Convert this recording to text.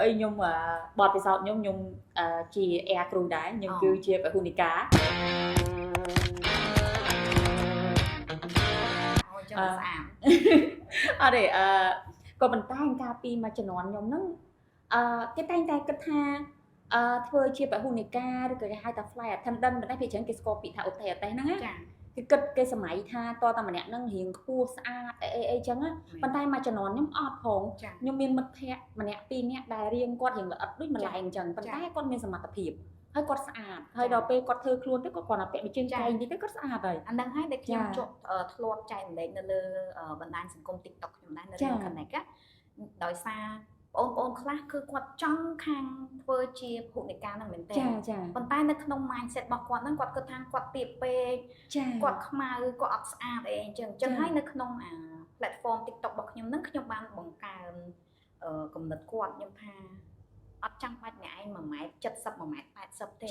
អីខ្ញុំបត់ពិសោធន៍ខ្ញុំជា air crew ដែរខ្ញុំគឺជាពហុនិកាស្អាតអត់ទេក៏ប៉ុន្តែការពីមួយចំនួនខ្ញុំហ្នឹងគេតែងតែគិតថាធ្វើជាពហុនិកាឬក៏គេហៅថា flight attendant ប៉ុន្តែភាគច្រើនគេស្គាល់ពាក្យថាឧទ្ទេសហ្នឹងណាចាគេគិតគេសម័យថាតតែម្នាក់ហ្នឹងរៀងខ្ពស់ស្អាតអីចឹងណាប៉ុន្តែមួយចំនួនខ្ញុំអត់ផងខ្ញុំមានមិត្តភ័ក្តិម្នាក់ពីរនាក់ដែលរៀងគាត់រៀងល្អិតដូចម្លែងអញ្ចឹងប៉ុន្តែគាត់មានសមត្ថភាពហើយគាត់ស្អាតហើយដល់ពេលគាត់ធ្វើខ្លួនទៅគាត់គ្រាន់តែពាក់មួយជើងកែងតិចទៅគាត់ស្អាតហើយអាហ្នឹងហើយដែលខ្ញុំជាប់ធ្លាប់ចែករំលែកនៅលើបណ្ដាញសង្គម TikTok ខ្ញុំដែរនៅរឿង Connect ដោយសារបងខ្លះគឺគាត់ចង់ខាងធ្វើជាភុនិកាហ្នឹងមែនទេប៉ុន្តែនៅក្នុង mindset របស់គាត់ហ្នឹងគាត់គិតថាគាត់ទាបពេកគាត់ខ្មៅគាត់អត់ស្អាតអីអញ្ចឹងហើយនៅក្នុងplatform TikTok របស់ខ្ញុំហ្នឹងខ្ញុំបានបង្កើនគំនិតគាត់ខ្ញុំថាអត់ចាំបាច់អ្នកឯង1.70 1.80 ទេ